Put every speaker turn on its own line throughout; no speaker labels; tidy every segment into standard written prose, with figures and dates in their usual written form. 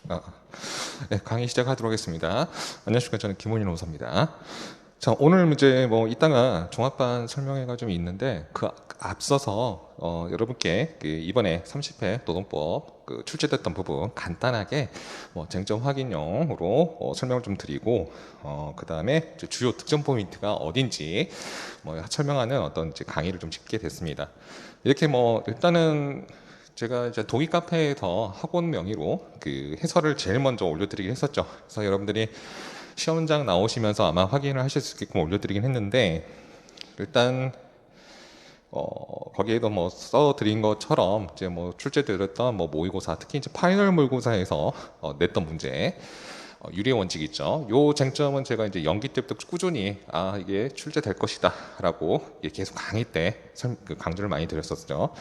아, 네, 강의 시작하도록 하겠습니다. 안녕하십니까. 저는 김원희 노사입니다. 자, 오늘 문제 이따가 종합반 설명회가 좀 있는데 그 앞서서 여러분께 그 이번에 30회 노동법 출제됐던 부분 간단하게 쟁점 확인용으로 설명을 좀 드리고 그 다음에 주요 득점 포인트가 어딘지 설명하는 어떤 이제 강의를 좀 짓게 됐습니다. 이렇게 일단은 제가 이제 동의 카페에서 학원 명의로 그 해설을 제일 먼저 올려드리긴 했었죠. 그래서 여러분들이 시험장 나오시면서 아마 확인을 하실 수 있게끔 올려드리긴 했는데 일단 거기에도 써드린 것처럼 이제 출제되었던 모의고사, 특히 이제 파이널 모의고사에서 냈던 문제 유리의 원칙 있죠. 요 쟁점은 제가 이제 연기 때부터 꾸준히 이게 출제될 것이다라고 계속 강의 때 강조를 많이 드렸었죠.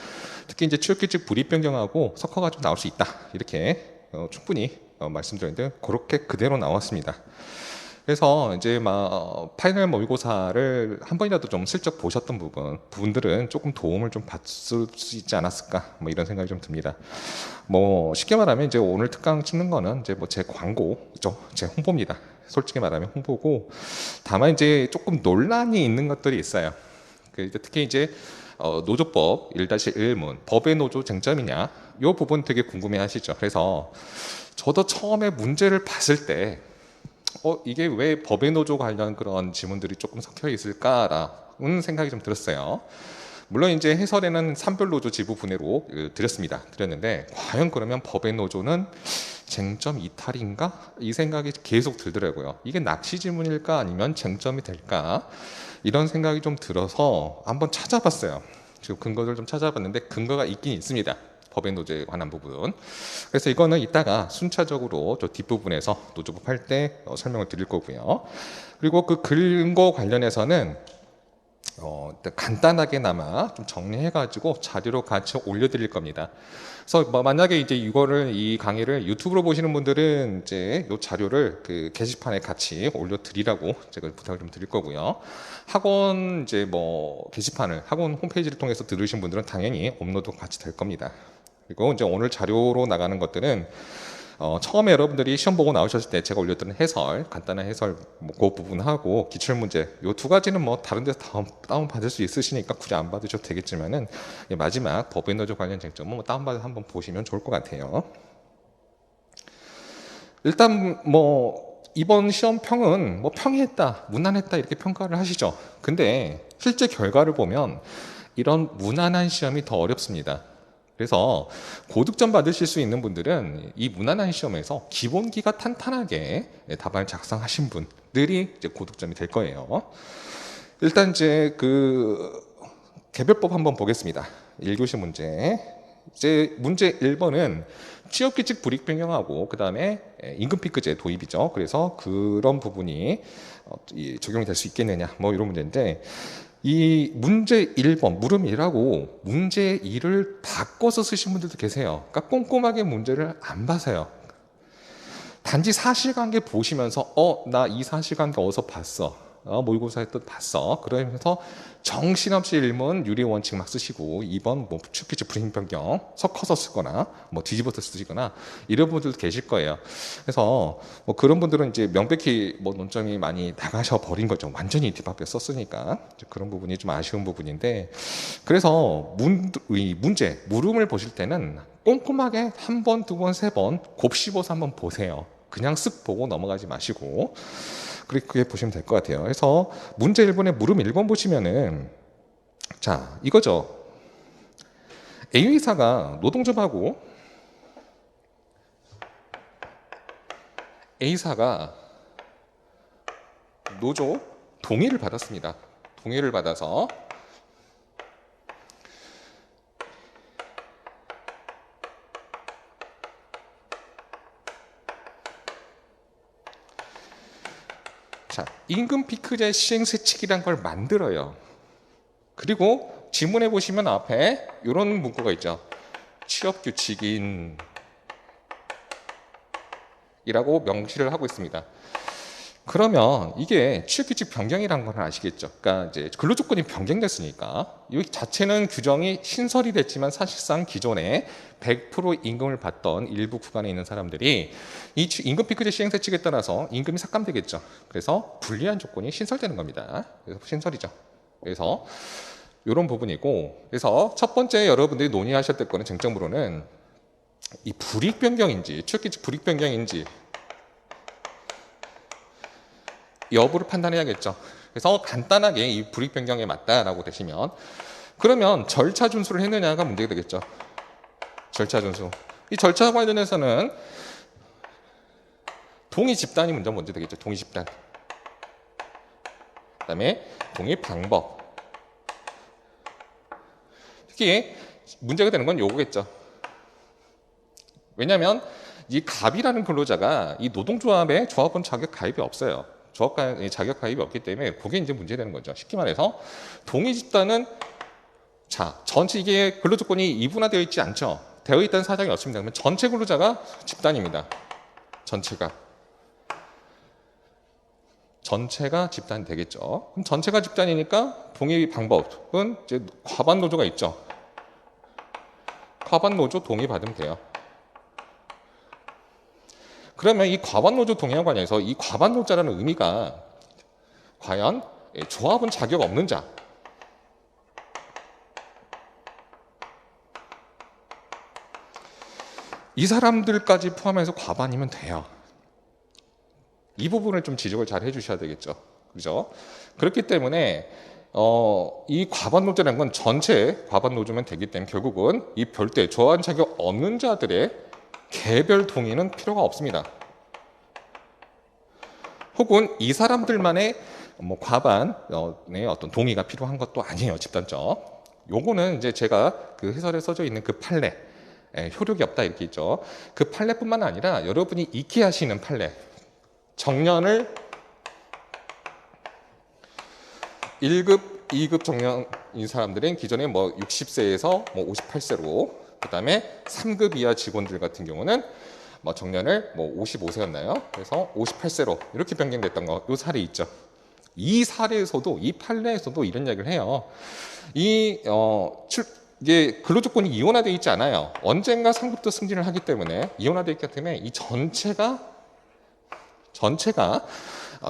특히 이제 취업규칙 불이익 변경하고 석허가 좀 나올 수 있다 이렇게 충분히 말씀드렸는데 그렇게 그대로 나왔습니다. 그래서 이제 파이널 모의고사를 한 번이라도 좀 슬쩍 보셨던 부분들은 조금 도움을 좀 받을 수 있지 않았을까 이런 생각이 좀 듭니다. 쉽게 말하면 이제 오늘 특강 찍는 거는 이제 제 광고죠, 제 홍보입니다. 솔직히 말하면 홍보고, 다만 이제 조금 논란이 있는 것들이 있어요. 특히 이제 노조법 1-1문 법의 노조 쟁점이냐 이 부분 되게 궁금해하시죠. 그래서 저도 처음에 문제를 봤을 때 이게 왜 법의 노조 관련 그런 지문들이 조금 섞여 있을까라는 생각이 좀 들었어요. 물론 이제 해설에는 산별 노조 지부 분해로 드렸는데 과연 그러면 법의 노조는 쟁점 이탈인가? 이 생각이 계속 들더라고요. 이게 낚시 지문일까 아니면 쟁점이 될까? 이런 생각이 좀 들어서 한번 찾아봤어요. 지금 근거를 좀 찾아봤는데 근거가 있긴 있습니다. 법의 노조에 관한 부분. 그래서 이거는 이따가 순차적으로 저 뒷부분에서 노조법 할 때 설명을 드릴 거고요. 그리고 그 근거 관련해서는 간단하게나마 좀 정리해가지고 자료로 같이 올려드릴 겁니다. 그래서 만약에 이제 이 강의를 유튜브로 보시는 분들은 이제 이 자료를 그 게시판에 같이 올려드리라고 제가 부탁을 좀 드릴 거고요. 학원 이제 게시판을 학원 홈페이지를 통해서 들으신 분들은 당연히 업로드 같이 될 겁니다. 그리고 이제 오늘 자료로 나가는 것들은 처음에 여러분들이 시험 보고 나오셨을 때 제가 올렸던 해설, 간단한 해설 그 부분하고 기출문제 이 두 가지는 다른 데서 다운 받을 수 있으시니까 굳이 안 받으셔도 되겠지만은 마지막 법의 노조 관련 쟁점은 다운받아서 한번 보시면 좋을 것 같아요. 일단 이번 시험 평은 평이했다, 무난했다 이렇게 평가를 하시죠. 근데 실제 결과를 보면 이런 무난한 시험이 더 어렵습니다. 그래서 고득점 받으실 수 있는 분들은 이 무난한 시험에서 기본기가 탄탄하게 답안을 작성하신 분들이 이제 고득점이 될 거예요. 일단 이제 그 개별법 한번 보겠습니다. 1교시 문제. 이제 문제 1번은 취업규칙 불이익 변경하고 그 다음에 임금피크제 도입이죠. 그래서 그런 부분이 적용이 될 수 있겠느냐 이런 문제인데, 이 문제 1번 물음이라고 문제 2를 바꿔서 쓰신 분들도 계세요. 그러니까 꼼꼼하게 문제를 안 봐서요. 단지 사실관계 보시면서 나 이 사실관계 어디서 봤어, 모의고사에 또 봤어, 그러면서 정신없이 1번 유리 원칙 막 쓰시고 2번 취업규칙 불이익 변경 섞어서 쓰거나 뒤집어서 쓰시거나 이런 분들도 계실 거예요. 그래서 그런 분들은 이제 명백히 논점이 많이 나가셔 버린 거죠. 완전히 뒷밥에 썼으니까 그런 부분이 좀 아쉬운 부분인데, 그래서 문제 물음을 보실 때는 꼼꼼하게 한 번, 두 번, 세 번 곱씹어서 한번 보세요. 그냥 쓱 보고 넘어가지 마시고 그렇게 보시면 될 것 같아요. 그래서 문제 1번에 물음 1번 보시면은 자 이거죠. A사가 노동조합하고 A사가 노조 동의를 받았습니다. 동의를 받아서 임금 피크제 시행세칙이란 걸 만들어요. 그리고 지문에 보시면 앞에 이런 문구가 있죠. 취업규칙인 이라고 명시를 하고 있습니다. 그러면 이게 취업규칙 변경이라는 걸 아시겠죠? 그러니까 이제 근로조건이 변경됐으니까 이 자체는 규정이 신설이 됐지만 사실상 기존에 100% 임금을 받던 일부 구간에 있는 사람들이 이 임금 피크제 시행세칙에 따라서 임금이 삭감되겠죠. 그래서 불리한 조건이 신설되는 겁니다. 그래서 신설이죠. 그래서 이런 부분이고, 그래서 첫 번째 여러분들이 논의하셨을 거는 쟁점으로는 이 불이익 변경인지 취업규칙 불이익 변경인지 여부를 판단해야겠죠. 그래서 간단하게 이 불이익 변경에 맞다라고 되시면, 그러면 절차 준수를 했느냐가 문제가 되겠죠. 절차 준수. 이 절차 관련해서는 동의 집단이 먼저 되겠죠. 동의 집단. 그다음에 동의 방법. 특히 문제가 되는 건 요거겠죠. 왜냐하면 이 갑이라는 근로자가 이 노동조합에 조합원 자격 가입이 없어요. 조합 자격 가입이 없기 때문에 그게 이제 문제되는 거죠. 쉽게 말해서 동의 집단은 자 전체 이게 근로조건이 이분화되어 있지 않죠. 되어 있다는 사정이 없습니다. 그러면 전체 근로자가 집단입니다. 전체가 집단이 되겠죠. 그럼 전체가 집단이니까 동의 방법은 이제 과반 노조가 있죠. 과반 노조 동의 받으면 돼요. 그러면 이 과반 노조 동의와 관련해서 이 과반 노자라는 의미가 과연 조합은 자격 없는 자, 이 사람들까지 포함해서 과반이면 돼요. 이 부분을 좀 지적을 잘 해주셔야 되겠죠. 그죠? 그렇기 때문에 이 과반 노조라는 건 전체 과반 노조면 되기 때문에 결국은 이 별도의 조합 자격 없는 자들의 개별 동의는 필요가 없습니다. 혹은 이 사람들만의 뭐 과반의 어떤 동의가 필요한 것도 아니에요. 집단적. 요거는 이제 제가 그 해설에 써져 있는 그 판례, 효력이 없다 이렇게 있죠. 그 판례뿐만 아니라 여러분이 익히 하시는 판례, 정년을 1급, 2급 정년인 사람들은 기존에 뭐 60세에서 뭐 58세로, 그다음에 3급 이하 직원들 같은 경우는 뭐 정년을 뭐 55세였나요? 그래서 58세로 이렇게 변경됐던 거, 요 사례 있죠. 이 사례에서도, 이 판례에서도 이런 이야기를 해요. 이게 근로조건이 이원화되어 있지 않아요. 언젠가 상급도 승진을 하기 때문에 이원화되어 있기 때문에 이 전체가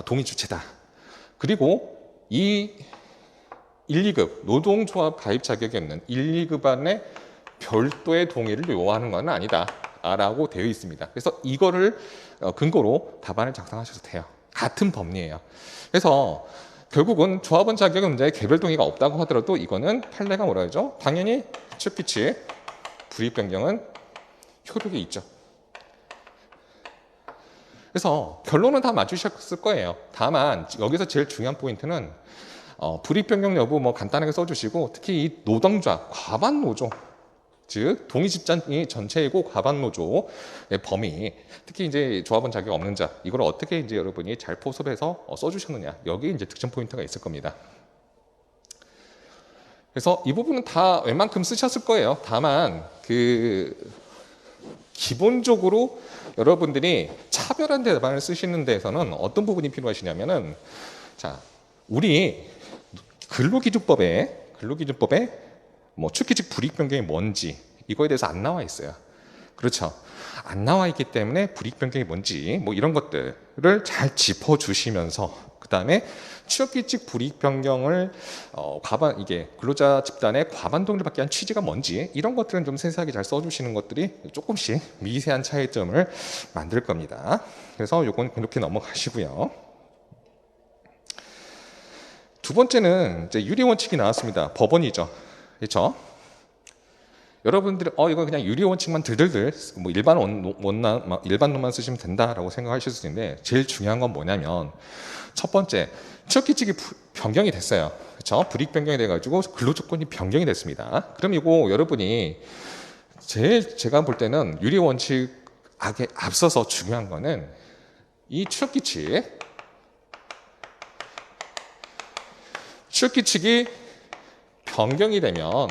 동의 주체다. 그리고 이 1, 2급 노동조합 가입 자격이 없는 1, 2급 안에 별도의 동의를 요하는 건 아니다 라고 되어 있습니다. 그래서 이거를 근거로 답안을 작성하셔도 돼요. 같은 법리예요. 그래서 결국은 조합원 자격의 문제에 개별 동의가 없다고 하더라도 이거는 판례가 뭐라 하죠? 당연히 취업규칙 불이익 변경은 효력이 있죠. 그래서 결론은 다 맞추셨을 거예요. 다만 여기서 제일 중요한 포인트는 불이익 변경 여부 뭐 간단하게 써주시고, 특히 이 노동자 과반 노조, 즉 동의 집단이 전체이고 과반 노조의 범위, 특히 이제 조합원 자격 없는 자, 이걸 어떻게 이제 여러분이 잘 포섭해서 써주셨느냐, 여기 이제 득점 포인트가 있을 겁니다. 그래서 이 부분은 다 웬만큼 쓰셨을 거예요. 다만 기본적으로 여러분들이 차별한 대답안을 쓰시는 데에서는 어떤 부분이 필요하시냐면은, 자, 우리 근로기준법에 뭐 취업규칙 불이익 변경이 뭔지 이거에 대해서 안 나와 있어요. 그렇죠? 안 나와 있기 때문에 불이익 변경이 뭔지 뭐 이런 것들을 잘 짚어주시면서, 그 다음에 취업규칙 불이익 변경을 이게 근로자 집단의 과반 동의를 받게 한 취지가 뭔지 이런 것들은 좀 세세하게 잘 써주시는 것들이 조금씩 미세한 차이점을 만들 겁니다. 그래서 요건 이렇게 넘어가시고요. 두 번째는 이제 유리 원칙이 나왔습니다. 법원이죠. 그렇죠? 여러분들이 이거 그냥 유리 원칙만 들들들 뭐 일반론만 쓰시면 된다라고 생각하실 수 있는데, 제일 중요한 건 뭐냐면, 첫 번째 취업규칙이 변경이 됐어요. 그렇죠? 불이익 변경이 돼가지고 근로조건이 변경이 됐습니다. 그럼 이거 여러분이 제가 볼 때는 유리 원칙에 앞서서 중요한 거는 이 취업규칙이 변경이 되면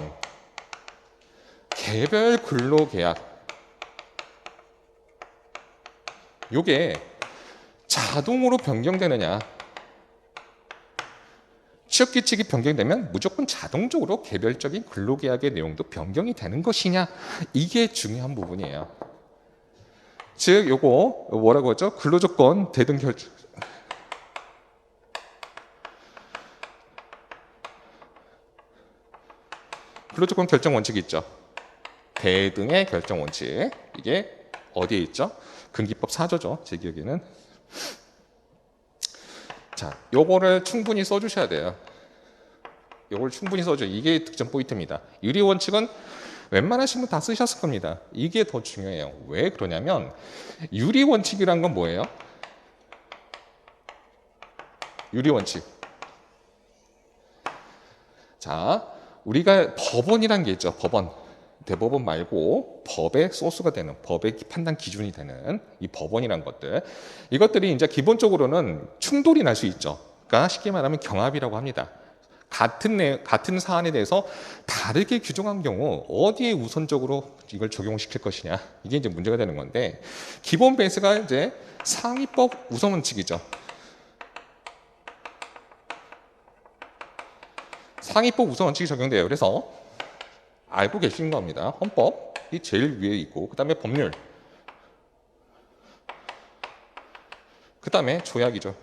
개별 근로계약, 요게 자동으로 변경되느냐? 취업규칙이 변경되면 무조건 자동적으로 개별적인 근로계약의 내용도 변경이 되는 것이냐? 이게 중요한 부분이에요. 즉, 요거 뭐라고 하죠? 근로조건 대등 결정. 근로조건 결정 원칙이 있죠. 대등의 결정 원칙. 이게 어디에 있죠? 근기법 4조죠. 제 기억에는. 자, 요거를 충분히 써주셔야 돼요. 요걸 충분히 써줘. 이게 득점 포인트입니다. 유리 원칙은 웬만하신 분 다 쓰셨을 겁니다. 이게 더 중요해요. 왜 그러냐면 유리 원칙이란 건 뭐예요? 유리 원칙. 자, 우리가 법원이란 게 있죠. 법원. 대법원 말고 법의 소스가 되는, 법의 판단 기준이 되는 이 법원이란 것들. 이것들이 이제 기본적으로는 충돌이 날 수 있죠. 그러니까 쉽게 말하면 경합이라고 합니다. 같은 사안에 대해서 다르게 규정한 경우 어디에 우선적으로 이걸 적용시킬 것이냐. 이게 이제 문제가 되는 건데, 기본 베이스가 이제 상위법 우선 원칙이죠. 상위법 우선 원칙이 적용돼요. 그래서 알고 계신 겁니다. 헌법이 제일 위에 있고, 그 다음에 법률, 그 다음에 조약이죠.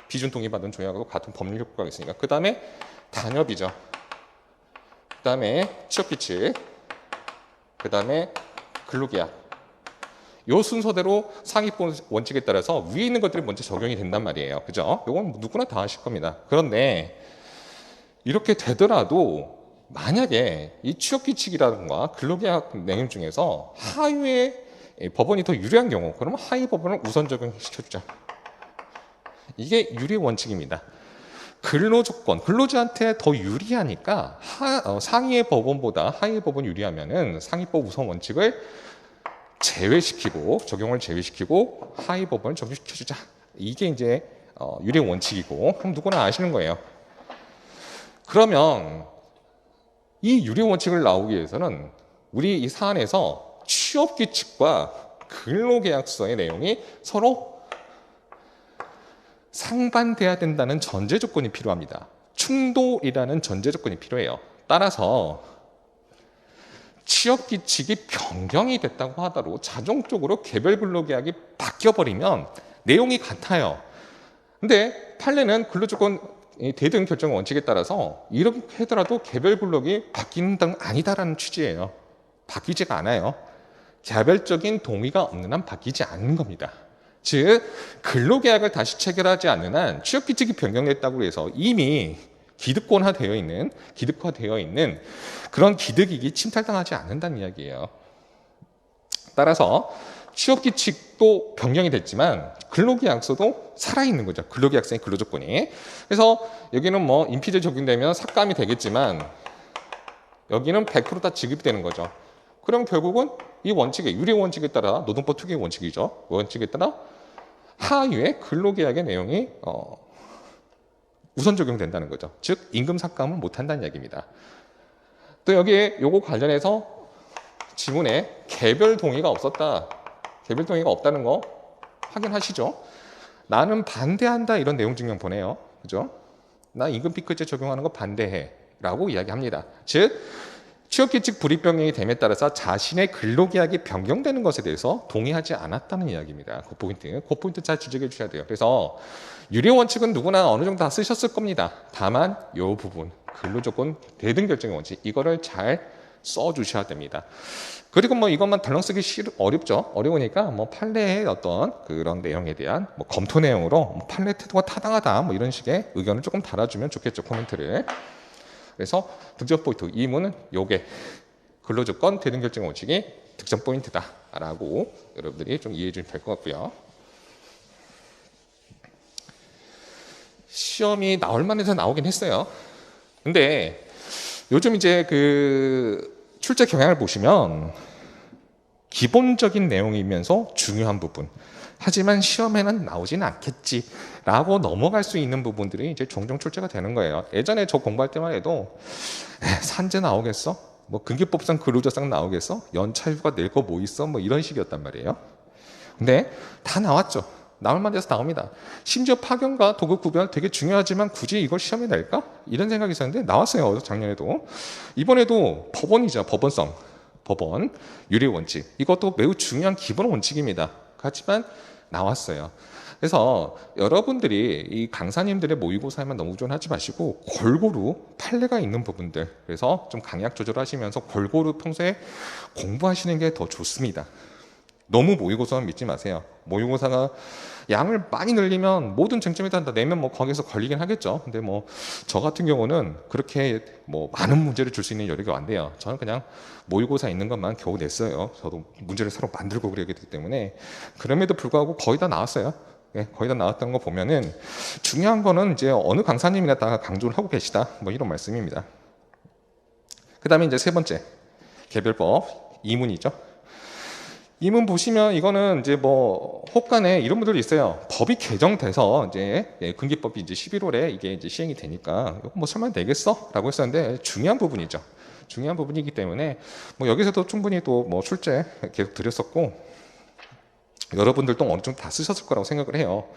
비준 동의받은 조약으로 같은 법률 효과가 있으니까. 그 다음에 단협이죠. 그 다음에 취업규칙, 그 다음에 근로계약. 요 순서대로 상위법 원칙에 따라서 위에 있는 것들이 먼저 적용이 된단 말이에요. 그죠? 요건 누구나 다 아실 겁니다. 그런데 이렇게 되더라도 만약에 이 취업규칙이라든가 근로계약 내용 중에서 하위의 법원이 더 유리한 경우, 그러면 하위 법원을 우선 적용시켜주자. 이게 유리 원칙입니다. 근로조건, 근로자한테 더 유리하니까 상위의 법원보다 하위의 법원이 유리하면은 상위법 우선 원칙을 제외시키고, 적용을 제외시키고 하위 법원을 적용시켜주자. 이게 이제 유리 원칙이고, 그럼 누구나 아시는 거예요. 그러면 이 유리 원칙을 나오기 위해서는 우리 이 사안에서 취업규칙과 근로계약서의 내용이 서로 상반돼야 된다는 전제 조건이 필요합니다. 충돌이라는 전제 조건이 필요해요. 따라서 취업규칙이 변경이 됐다고 하더라도 자동적으로 개별 근로계약이 바뀌어버리면 내용이 같아요. 근데 판례는 근로조건 대등 결정 원칙에 따라서 이렇게 하더라도 개별 근로계약이 바뀌는 등 아니다라는 취지예요. 바뀌지가 않아요. 개별적인 동의가 없는 한 바뀌지 않는 겁니다. 즉, 근로계약을 다시 체결하지 않는 한 취업규칙이 변경됐다고 해서 이미 기득권화되어 있는 그런 기득이익이 침탈당하지 않는다는 이야기예요. 따라서 취업규칙도 변경이 됐지만 근로계약서도 살아있는 거죠. 근로계약서의 근로조건이. 그래서 여기는 뭐 인피제 적용되면 삭감이 되겠지만 여기는 100%다 지급이 되는 거죠. 그럼 결국은 이 원칙에, 유리 원칙에 따라, 노동법 특유의 원칙이죠. 원칙에 따라 하위의 근로계약의 내용이 우선 적용된다는 거죠. 즉 임금 삭감을 못한다는 이야기입니다. 또 여기에 요거 관련해서 지문에 개별 동의가 없었다, 개별 동의가 없다는 거 확인하시죠. 나는 반대한다, 이런 내용 증명 보내요. 그죠? 나 임금 피크제 적용하는 거 반대해 라고 이야기합니다. 즉 취업규칙 불이익 변경이 됨에 따라서 자신의 근로계약이 변경되는 것에 대해서 동의하지 않았다는 이야기입니다. 그 포인트 잘 지적해 주셔야 돼요. 그래서 유리 원칙은 누구나 어느 정도 다 쓰셨을 겁니다. 다만 이 부분, 근로조건 대등 결정의 원칙, 이거를 잘 써주셔야 됩니다. 그리고 뭐 이것만 덜렁 쓰기 어렵죠. 어려우니까 뭐 판례의 어떤 그런 내용에 대한 뭐 검토 내용으로 뭐 판례 태도가 타당하다, 뭐 이런 식의 의견을 조금 달아주면 좋겠죠. 코멘트를. 그래서 득점 포인트, 이 문은 요게 근로조건 대등 결정 원칙이 득점 포인트다라고 여러분들이 좀 이해해 주시면 될 것 같고요. 시험이 나올 만해서 나오긴 했어요. 근데 요즘 이제 그 출제 경향을 보시면 기본적인 내용이면서 중요한 부분, 하지만 시험에는 나오지는 않겠지라고 넘어갈 수 있는 부분들이 이제 종종 출제가 되는 거예요. 예전에 저 공부할 때만 해도 산재 나오겠어? 뭐 근기법상 근로자상 나오겠어? 연차휴가 낼 거 뭐 있어? 뭐 이런 식이었단 말이에요. 근데 다 나왔죠. 나올 만해서 나옵니다. 심지어 파견과 도급 구별 되게 중요하지만 굳이 이걸 시험에 낼까? 이런 생각이 있었는데 나왔어요. 작년에도. 이번에도 법원이죠. 법원성. 법원, 유리 원칙. 이것도 매우 중요한 기본 원칙입니다. 하지만 나왔어요. 그래서 여러분들이 이 강사님들의 모의고사에만 너무 의존하지 마시고 골고루 판례가 있는 부분들, 그래서 좀 강약 조절하시면서 골고루 평소에 공부하시는 게 더 좋습니다. 너무 모의고사만 믿지 마세요. 모의고사가 양을 많이 늘리면 모든 쟁점이 다 내면 뭐 거기서 걸리긴 하겠죠. 근데 뭐 저 같은 경우는 그렇게 뭐 많은 문제를 줄 수 있는 여력이 안 돼요. 저는 그냥 모의고사 있는 것만 겨우 냈어요. 저도 문제를 새로 만들고 그러기 때문에. 그럼에도 불구하고 거의 다 나왔어요. 네, 거의 다 나왔던 거 보면은 중요한 거는 이제 어느 강사님이나 다 강조를 하고 계시다. 뭐 이런 말씀입니다. 그 다음에 이제 세 번째 개별법 이문이죠. 이문 보시면 이거는 이제 뭐 혹간에 이런 분들이 있어요. 법이 개정돼서 이제 군기법이 이제 11월에 이게 이제 시행이 되니까 이거 뭐 설마 되겠어?라고 했었는데 중요한 부분이죠. 중요한 부분이기 때문에 뭐 여기서도 충분히 또 뭐 출제 계속 드렸었고 여러분들도 어느 정도 다 쓰셨을 거라고 생각을 해요.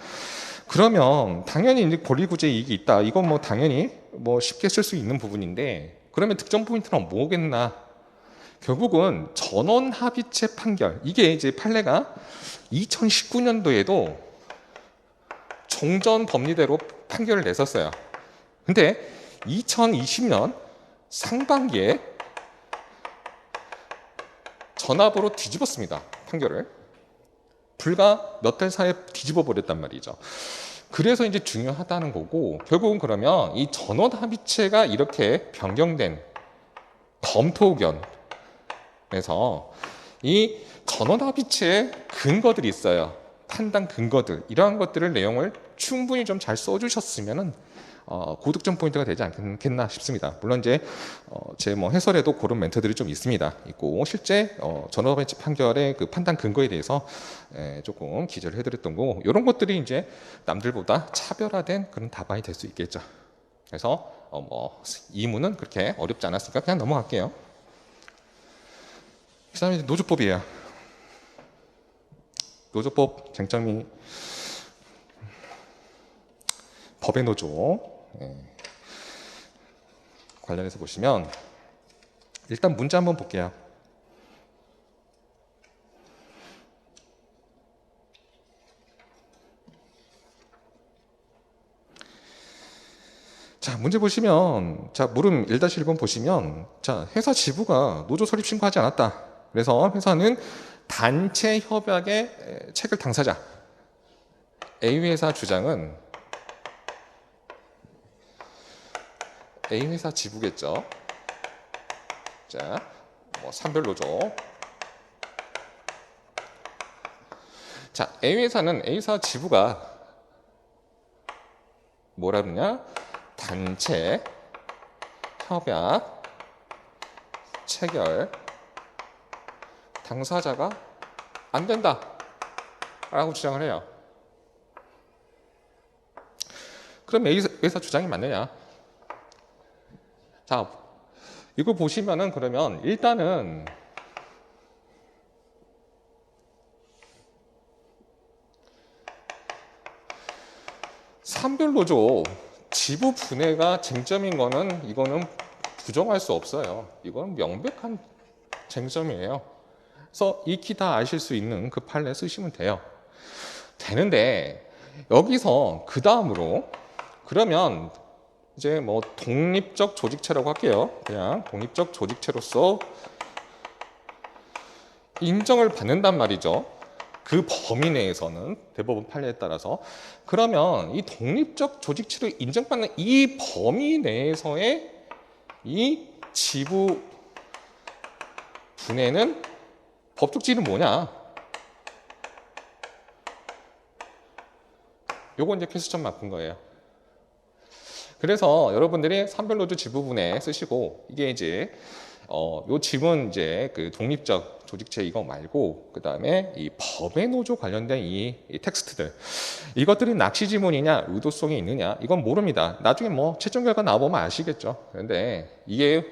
그러면 당연히 이제 권리구제 이익이 있다. 이건 뭐 당연히 뭐 쉽게 쓸 수 있는 부분인데 그러면 득점 포인트는 뭐겠나? 결국은 전원 합의체 판결, 이게 이제 판례가 2019년도에도 종전 법리대로 판결을 냈었어요. 근데 2020년 상반기에 전압으로 뒤집었습니다. 판결을. 불과 몇 달 사이에 뒤집어 버렸단 말이죠. 그래서 이제 중요하다는 거고, 결국은 그러면 이 전원 합의체가 이렇게 변경된 검토 의견, 그래서 이 전원 합의체의 근거들이 있어요. 판단 근거들, 이러한 것들을 내용을 충분히 좀 잘 써주셨으면은 고득점 포인트가 되지 않겠나 싶습니다. 물론 이제 제 뭐 해설에도 그런 멘트들이 좀 있고 실제 전원 합의체 판결의 그 판단 근거에 대해서 조금 기재를 해드렸던 거고 이런 것들이 이제 남들보다 차별화된 그런 답안이 될 수 있겠죠. 그래서 뭐 이문은 그렇게 어렵지 않았으니까 그냥 넘어갈게요. 그 다음에 노조법이에요. 노조법 쟁점이 법의 노조 관련해서 보시면 일단 문제 한번 볼게요. 자, 문제 보시면 자, 물음 1-1번 보시면 자, 회사 지부가 노조 설립 신고하지 않았다. 그래서 회사는 단체 협약의 체결 당사자. A회사 주장은 A회사 지부겠죠. 자, 뭐 산별노조. 자, A회사는 A회사 지부가 뭐라 그러냐? 단체 협약 체결 당사자가 안 된다 라고 주장을 해요. 그럼 A회사 주장이 맞느냐? 자, 이거 보시면은 그러면 일단은 산별노조 지부 분해가 쟁점인 거는 이거는 부정할 수 없어요. 이건 명백한 쟁점이에요. 그래서 익히 다 아실 수 있는 그 판례 쓰시면 돼요. 되는데 여기서 그 다음으로 그러면 이제 뭐 독립적 조직체라고 할게요. 그냥 독립적 조직체로서 인정을 받는단 말이죠. 그 범위 내에서는 대법원 판례에 따라서. 그러면 이 독립적 조직체로 인정받는 이 범위 내에서의 이 지부 분해는 법적 지위는 뭐냐? 요거 이제 필수점 맞은 거예요. 그래서 여러분들이 산별노조 지부분해 쓰시고 이게 이제 요 지문 이제 그 독립적 조직체 이거 말고 그 다음에 이 법의 노조 관련된 이 텍스트들 이것들이 낚시 지문이냐 의도성이 있느냐 이건 모릅니다. 나중에 뭐 최종 결과 나와보면 아시겠죠. 그런데 이게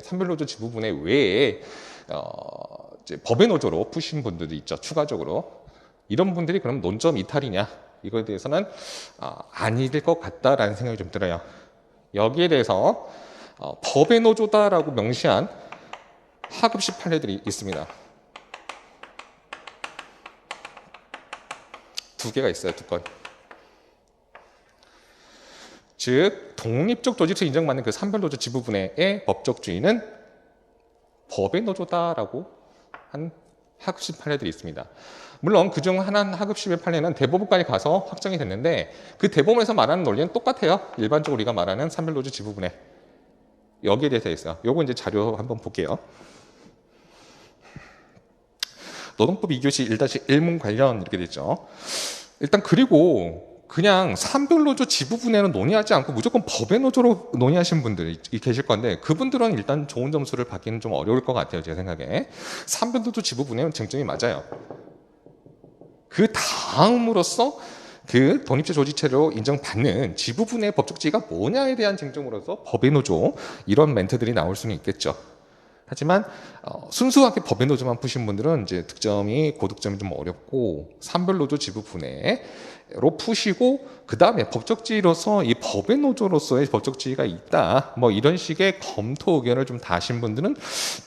산별노조 지부분해 외에 이제 법의 노조로 푸신 분들도 있죠. 추가적으로 이런 분들이 그럼 논점 이탈이냐? 이거에 대해서는 아닐 것 같다라는 생각이 좀 들어요. 여기에 대해서 법의 노조다라고 명시한 하급식 판례들이 있습니다. 두 개가 있어요, 두 건. 즉 독립적 조직에서 인정받는 그 산별노조 지부분해의 법적 주인은 법의 노조다라고 한 하급식 판례들이 있습니다. 물론 그중 하나 하급식의 판례는 대법원까지 가서 확정이 됐는데 그 대법원에서 말하는 논리는 똑같아요. 일반적으로 우리가 말하는 산별노조 지부분해. 여기에 대해서 있어요. 요거 이제 자료 한번 볼게요. 노동법 2교시 1-1문 관련 이렇게 되죠. 일단 그리고 그냥 산별노조 지부분해는 논의하지 않고 무조건 법의 노조로 논의하신 분들이 계실 건데 그분들은 일단 좋은 점수를 받기는 좀 어려울 것 같아요. 제 생각에. 산별노조 지부분해는 쟁점이 맞아요. 그 다음으로서 그 독립적 조직체로 인정받는 지부분해의 법적 지위가 뭐냐에 대한 쟁점으로서 법의 노조 이런 멘트들이 나올 수는 있겠죠. 하지만 순수하게 법의 노조만 푸신 분들은 이제 득점이 고득점이 좀 어렵고 산별노조 지부분해로 푸시고 그 다음에 법적 지위로서 이 법의 노조로서의 법적 지위가 있다 뭐 이런 식의 검토 의견을 좀 다신 분들은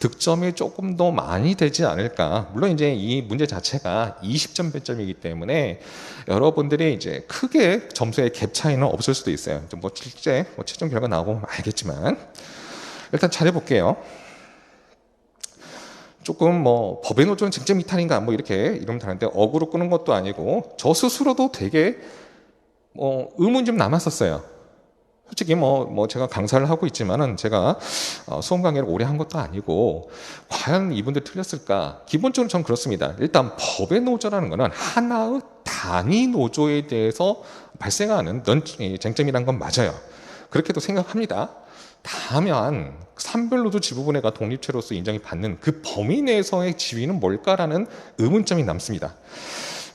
득점이 조금 더 많이 되지 않을까. 물론 이제 이 문제 자체가 20점 배점이기 때문에 여러분들이 이제 크게 점수의 갭 차이는 없을 수도 있어요. 뭐 실제 최종 결과 나오고 알겠지만 일단 잘해볼게요. 조금 뭐 법의 노조는 쟁점 이탈인가 뭐 이렇게 이러면 다른데 어그로 끄는 것도 아니고 저 스스로도 되게 의문이 좀 남았었어요. 솔직히 뭐 제가 강사를 하고 있지만은 제가 수험 강의를 오래 한 것도 아니고 과연 이분들 틀렸을까? 기본적으로 전 그렇습니다. 일단 법의 노조라는 거는 하나의 단위 노조에 대해서 발생하는 쟁점이란 건 맞아요. 그렇게도 생각합니다. 다만 산별노조 지부분해가 독립체로서 인정이 받는 그 범위 내에서의 지위는 뭘까라는 의문점이 남습니다.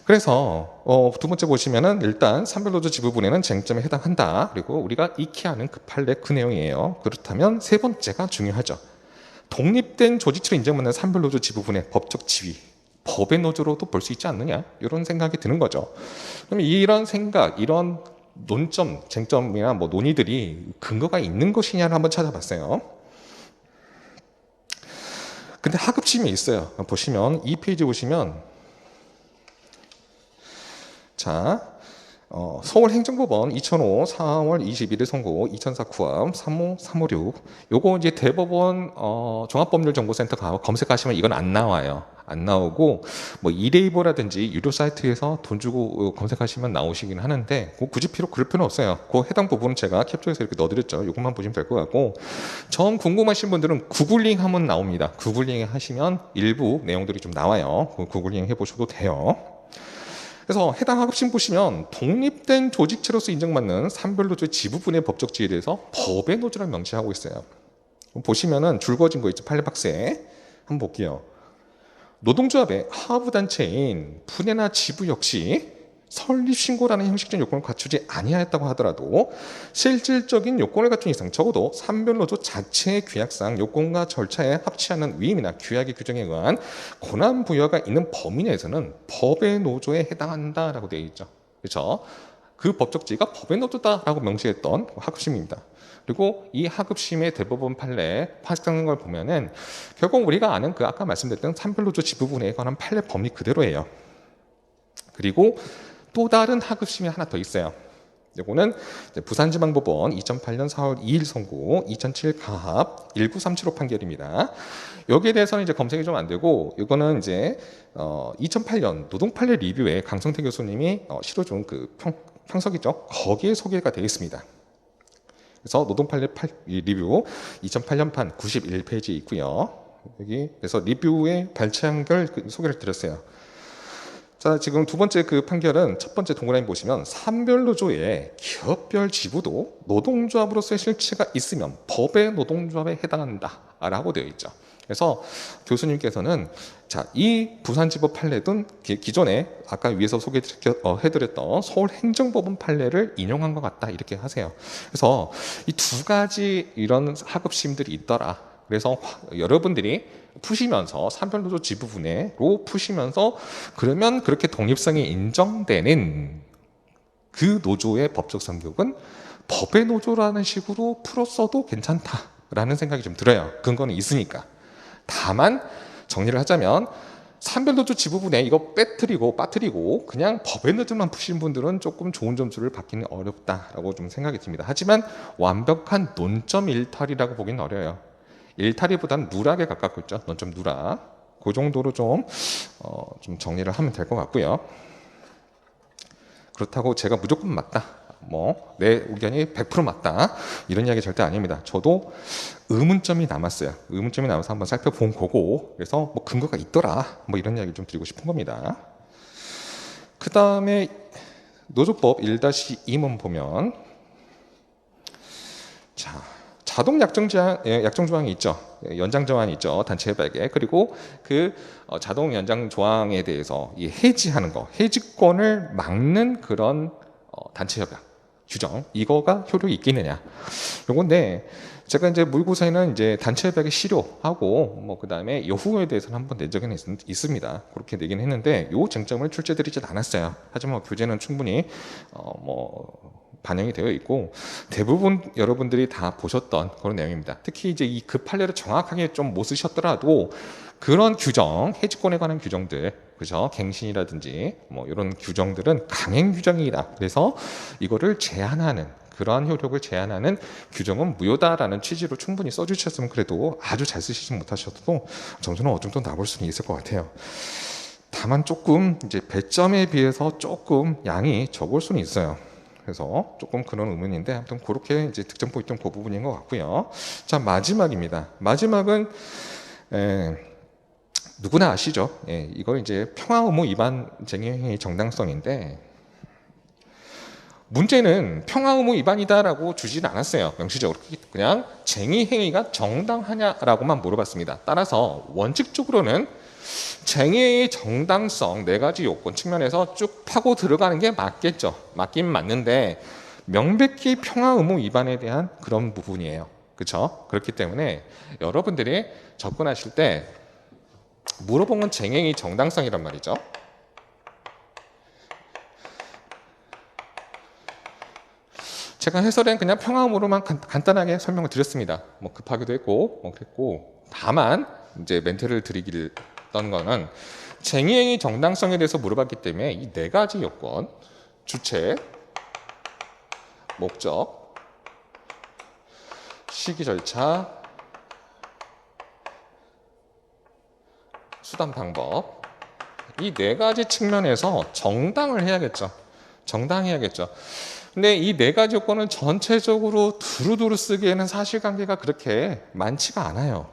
그래서 두 번째 보시면은 일단 산별노조 지부분해는 쟁점에 해당한다. 그리고 우리가 익히 아는 그 판례 그 내용이에요. 그렇다면 세 번째가 중요하죠. 독립된 조직체로 인정받는 산별노조 지부분해 법적 지위. 법의 노조로도 볼 수 있지 않느냐? 이런 생각이 드는 거죠. 그럼 이런 생각, 이런 논점, 쟁점이나 뭐 논의들이 근거가 있는 것이냐를 한번 찾아봤어요. 근데 하급심이 있어요. 보시면 2페이지 보시면 자 서울행정법원 2005 4월 21일 선고 2004 구함 3호 356 요거 이제 대법원 종합법률정보센터 가서 검색하시면 이건 안 나와요. 안 나오고 뭐 이레이버라든지 유료 사이트에서 돈 주고 검색하시면 나오시긴 하는데 굳이 그럴 필요는 없어요. 그 해당 부분은 제가 캡처해서 이렇게 넣어드렸죠. 이것만 보시면 될 것 같고 전 궁금하신 분들은 구글링 하면 나옵니다. 구글링 하시면 일부 내용들이 좀 나와요. 구글링 해보셔도 돼요. 그래서 해당 하급심 보시면 독립된 조직체로서 인정받는 산별노조의 지부분의 법적 지위에 대해서 법의 노조를 명시하고 있어요. 보시면은 줄거진 거 있죠. 판례박스에 한번 볼게요. 노동조합의 하부단체인 분해나 지부 역시 설립신고라는 형식적 요건을 갖추지 아니하였다고 하더라도 실질적인 요건을 갖춘 이상 적어도 산별노조 자체의 규약상 요건과 절차에 합치하는 위임이나 규약의 규정에 의한 권한 부여가 있는 범위 내에서는 법의 노조에 해당한다라고 되어 있죠. 그렇죠? 그 법적 지위가 법의 노조다라고 명시했던 하급심입니다. 그리고 이 하급심의 대법원 판례 파악하는 걸 보면은 결국 우리가 아는 그 아까 말씀드렸던 산별노조 지부분해에 관한 판례 범위 그대로예요. 그리고 또 다른 하급심이 하나 더 있어요. 이거는 부산지방법원 2008년 4월 2일 선고 2007 가합 19375 판결입니다. 여기에 대해서는 이제 검색이 좀 안 되고 이거는 이제 2008년 노동판례 리뷰에 강성태 교수님이 실어준 그 평석이죠. 거기에 소개가 되어 있습니다. 그래서 노동판례 리뷰 2008년 판 91페이지 있고요. 여기 그래서 리뷰의 발췌한결 소개를 드렸어요. 자, 지금 두 번째 그 판결은 첫 번째 동그라미 보시면 산별노조의 기업별 지부도 노동조합으로서의 실체가 있으면 법의 노동조합에 해당한다라고 되어 있죠. 그래서 교수님께서는 자, 이 부산지법 판례든 기존에 아까 위에서 소개해드렸던 서울행정법원 판례를 인용한 것 같다 이렇게 하세요. 그래서 이 두 가지 이런 하급심들이 있더라. 그래서 여러분들이 푸시면서 산별노조 지부분해로 푸시면서 그러면 그렇게 독립성이 인정되는 그 노조의 법적 성격은 법의 노조라는 식으로 풀었어도 괜찮다라는 생각이 좀 들어요. 근거는 있으니까. 다만 정리를 하자면 산별노조 지부분해 이거 빠뜨리고 그냥 법의 노조만 푸신 분들은 조금 좋은 점수를 받기는 어렵다라고 좀 생각이 듭니다. 하지만 완벽한 논점 일탈이라고 보기는 어려워요. 일탈이보다는 누락에 가깝고 있죠. 논점 누락. 그 정도로 좀 정리를 하면 될 것 같고요. 그렇다고 제가 무조건 맞다. 내 의견이 100% 맞다. 이런 이야기 절대 아닙니다. 저도 의문점이 남았어요. 의문점이 남아서 한번 살펴본 거고, 그래서 근거가 있더라. 이런 이야기를 좀 드리고 싶은 겁니다. 그 다음에 노조법 1-2문 보면, 자, 자동 약정 조항이 있죠. 연장 조항이 있죠. 단체 협약에. 그리고 그 자동 연장 조항에 대해서 이 해지하는 거, 해지권을 막는 그런 단체 협약 규정, 이거가 효력이 있겠느냐. 요건데 제가 이제 모의고사에는 이제 단체 협약의 실효하고 그 다음에 여부에 대해서는 한번 낸 적이 있습니다. 그렇게 내긴 했는데 요 쟁점을 출제드리진 않았어요. 하지만 교재는 충분히 반영이 되어 있고 대부분 여러분들이 다 보셨던 그런 내용입니다. 특히 이제 이 그 판례를 정확하게 좀 못 쓰셨더라도 그런 규정, 해지권에 관한 규정들, 그죠? 갱신이라든지 이런 규정들은 강행 규정이다. 그래서 이거를 제한하는 그러한 효력을 제한하는 규정은 무효다라는 취지로 충분히 써주셨으면 그래도 아주 잘 쓰시지 못하셔도 점수는 어느 정도 나올 수는 있을 것 같아요. 다만 조금 이제 배점에 비해서 조금 양이 적을 수는 있어요. 그래서 조금 그런 의문인데 아무튼 그렇게 이제 득점 포인트는 그 부분인 것 같고요. 자, 마지막입니다. 마지막은 누구나 아시죠? 이걸 이제 평화 의무 위반 쟁의행위 정당성인데 문제는 평화 의무 위반이다라고 주지는 않았어요. 명시적으로 그냥 쟁의행위가 정당하냐라고만 물어봤습니다. 따라서 원칙적으로는 쟁의의 정당성 4가지 요건 측면에서 쭉 파고 들어가는 게 맞겠죠. 맞긴 맞는데 명백히 평화 의무 위반에 대한 그런 부분이에요. 그렇죠? 그렇기 때문에 여러분들이 접근하실 때 물어본 건 쟁의의 정당성이란 말이죠. 제가 해설엔 그냥 평화 의무로만 간단하게 설명을 드렸습니다. 급하기도 했고 그랬고 다만 이제 멘트를 드리길 했던 거는 쟁의행위 정당성에 대해서 물어봤기 때문에 이 4가지 요건, 주체, 목적, 시기 절차, 수단 방법, 이 4가지 측면에서 정당을 해야겠죠. 정당해야겠죠. 근데 이 4가지 요건은 전체적으로 두루두루 쓰기에는 사실관계가 그렇게 많지가 않아요.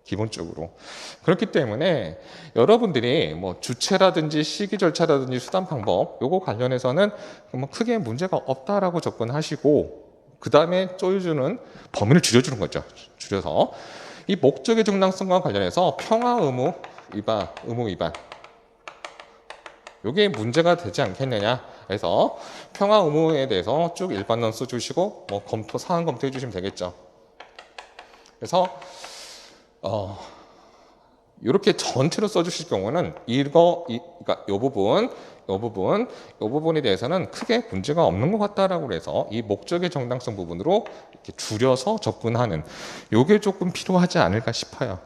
기본적으로. 그렇기 때문에 여러분들이 주체라든지 시기 절차라든지 수단 방법 요거 관련해서는 크게 문제가 없다라고 접근하시고 그 다음에 쪼여주는 범위를 줄여주는 거죠. 줄여서 이 목적의 정당성과 관련해서 평화 의무 위반 요게 문제가 되지 않겠느냐 해서 평화 의무에 대해서 쭉 일반론 써주시고 사안 검토해 주시면 되겠죠. 그래서 이렇게 전체로 써주실 경우는 그러니까 이 부분에 대해서는 크게 문제가 없는 것 같다라고 해서 이 목적의 정당성 부분으로 이렇게 줄여서 접근하는 이게 조금 필요하지 않을까 싶어요.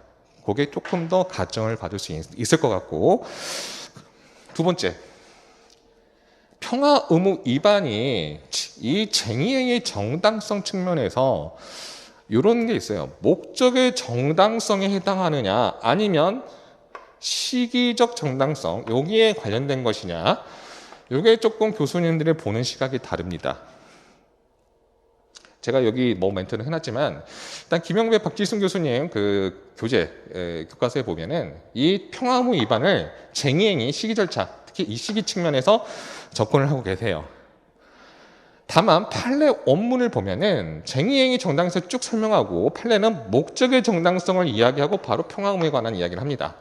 그게 조금 더 가정을 받을 수 있을 것 같고 두 번째. 평화 의무 위반이 이 쟁의행위 정당성 측면에서 이런 게 있어요. 목적의 정당성에 해당하느냐 아니면 시기적 정당성 여기에 관련된 것이냐 이게 조금 교수님들이 보는 시각이 다릅니다. 제가 여기 멘트는 해놨지만 일단 김영배 박지순 교수님 그 교과서에 보면은 이 평화 의무 위반을 쟁의행위 시기 절차 특히 이 시기 측면에서 접근을 하고 계세요. 다만 판례 원문을 보면은 쟁의행위 정당성을 쭉 설명하고 판례는 목적의 정당성을 이야기하고 바로 평화 의무에 관한 이야기를 합니다.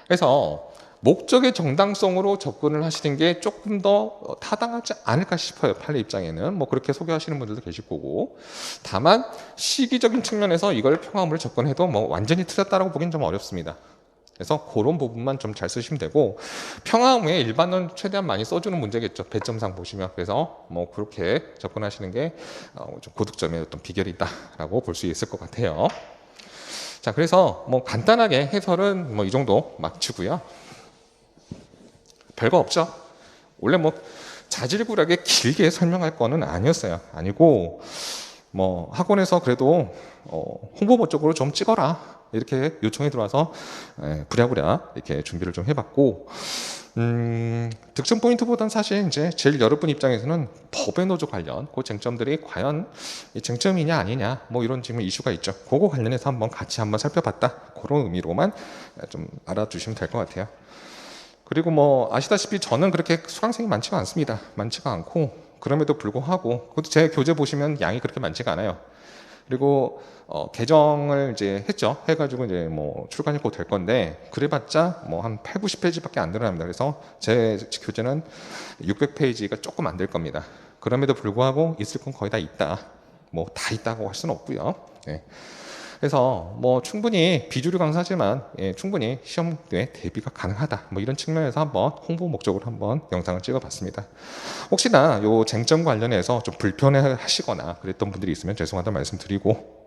그래서 목적의 정당성으로 접근을 하시는 게 조금 더 타당하지 않을까 싶어요. 판례 입장에는 뭐 그렇게 소개하시는 분들도 계실 거고, 다만 시기적인 측면에서 이걸 평화음으로 접근해도 뭐 완전히 틀렸다라고 보기는 좀 어렵습니다. 그래서 그런 부분만 좀 잘 쓰시면 되고, 평화음에 일반은 최대한 많이 써주는 문제겠죠. 배점상 보시면. 그래서 뭐 그렇게 접근하시는 게 좀 고득점의 어떤 비결이다라고 볼 수 있을 것 같아요. 자, 그래서 뭐 간단하게 해설은 뭐 이 정도 마치고요. 별거 없죠. 원래 뭐 자질구레하게 길게 설명할 거는 아니었어요. 아니고 뭐 학원에서 그래도 홍보모 쪽으로 좀 찍어라 이렇게 요청이 들어와서 부랴부랴 이렇게 준비를 좀 해봤고, 득점 포인트보다는 사실 이제 제일 여러분 입장에서는 법의 노조 관련 그 쟁점들이 과연 쟁점이냐 아니냐 뭐 이런 지금 이슈가 있죠. 그거 관련해서 한번 같이 한번 살펴봤다, 그런 의미로만 좀 알아두시면 될 것 같아요. 그리고 뭐 아시다시피 저는 그렇게 수강생이 많지가 않습니다. 많지가 않고, 그럼에도 불구하고 그것도 제 교재 보시면 양이 그렇게 많지가 않아요. 그리고 개정을 이제 했죠. 해가지고 이제 뭐 출간이 곧 될 건데, 그래봤자 뭐 한 8, 90페이지밖에 안 늘어납니다. 그래서 제 교재는 600페이지가 조금 안 될 겁니다. 그럼에도 불구하고 있을 건 거의 다 있다. 뭐 다 있다고 할 수는 없고요. 네. 그래서 뭐 충분히 비주류 강사지만 충분히 시험에 대비가 가능하다, 뭐 이런 측면에서 한번 홍보 목적으로 한번 영상을 찍어봤습니다. 혹시나 요 쟁점 관련해서 좀 불편해하시거나 그랬던 분들이 있으면 죄송하다는 말씀드리고,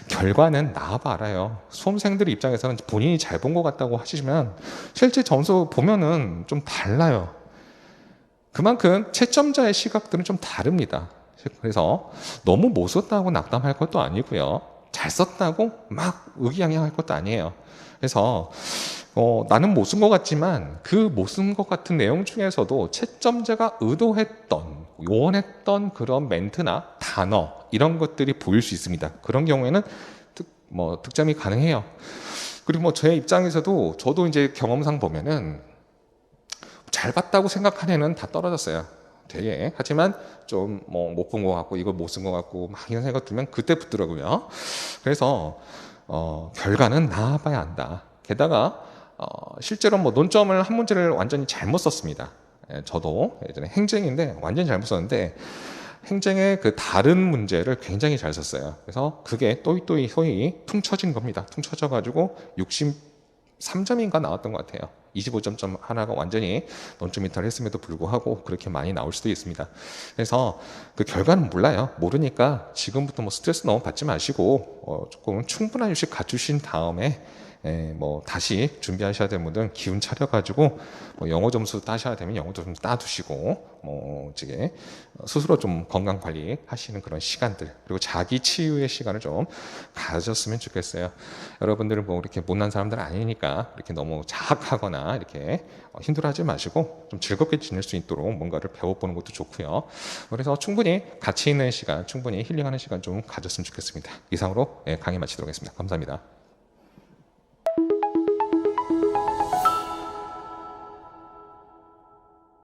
결과는 나와봐 알아요. 수험생들 입장에서는 본인이 잘 본 것 같다고 하시지만 실제 점수 보면은 좀 달라요. 그만큼 채점자의 시각들은 좀 다릅니다. 그래서 너무 못 썼다고 낙담할 것도 아니고요, 잘 썼다고 막 의기양양할 것도 아니에요. 그래서 나는 못 쓴 것 같지만 그 못 쓴 것 같은 내용 중에서도 채점자가 의도했던, 요원했던 그런 멘트나 단어 이런 것들이 보일 수 있습니다. 그런 경우에는 득점이 가능해요. 그리고 뭐 제 입장에서도 저도 이제 경험상 보면은 잘 봤다고 생각한 애는 다 떨어졌어요. 되게. 하지만 좀 뭐 못 본 것 같고 이걸 못 쓴 것 같고 막 이런 생각 들면 그때 붙더라고요. 그래서 결과는 나와봐야 한다. 게다가 실제로 뭐 논점을 한 문제를 완전히 잘못 썼습니다. 저도 예전에 행정인데 완전히 잘못 썼는데 행정의 그 다른 문제를 굉장히 잘 썼어요. 그래서 그게 또이또이 소위 퉁쳐진 겁니다. 퉁쳐져가지고 63점인가 나왔던 것 같아요. 25점 하나가 완전히 논점 이탈을 했음에도 불구하고 그렇게 많이 나올 수도 있습니다. 그래서 그 결과는 몰라요. 모르니까 지금부터 뭐 스트레스 너무 받지 마시고 조금 충분한 휴식 갖추신 다음에 뭐 다시 준비하셔야 되는 분들은 기운 차려가지고 뭐 영어 점수 따셔야 되면 영어 점수 따두시고, 뭐 이제 스스로 좀 건강 관리 하시는 그런 시간들, 그리고 자기 치유의 시간을 좀 가졌으면 좋겠어요. 여러분들은 뭐 이렇게 못난 사람들 아니니까 이렇게 너무 자학하거나 이렇게 힘들어하지 마시고 좀 즐겁게 지낼 수 있도록 뭔가를 배워보는 것도 좋고요. 그래서 충분히 가치 있는 시간, 충분히 힐링하는 시간 좀 가졌으면 좋겠습니다. 이상으로 강의 마치도록 하겠습니다. 감사합니다.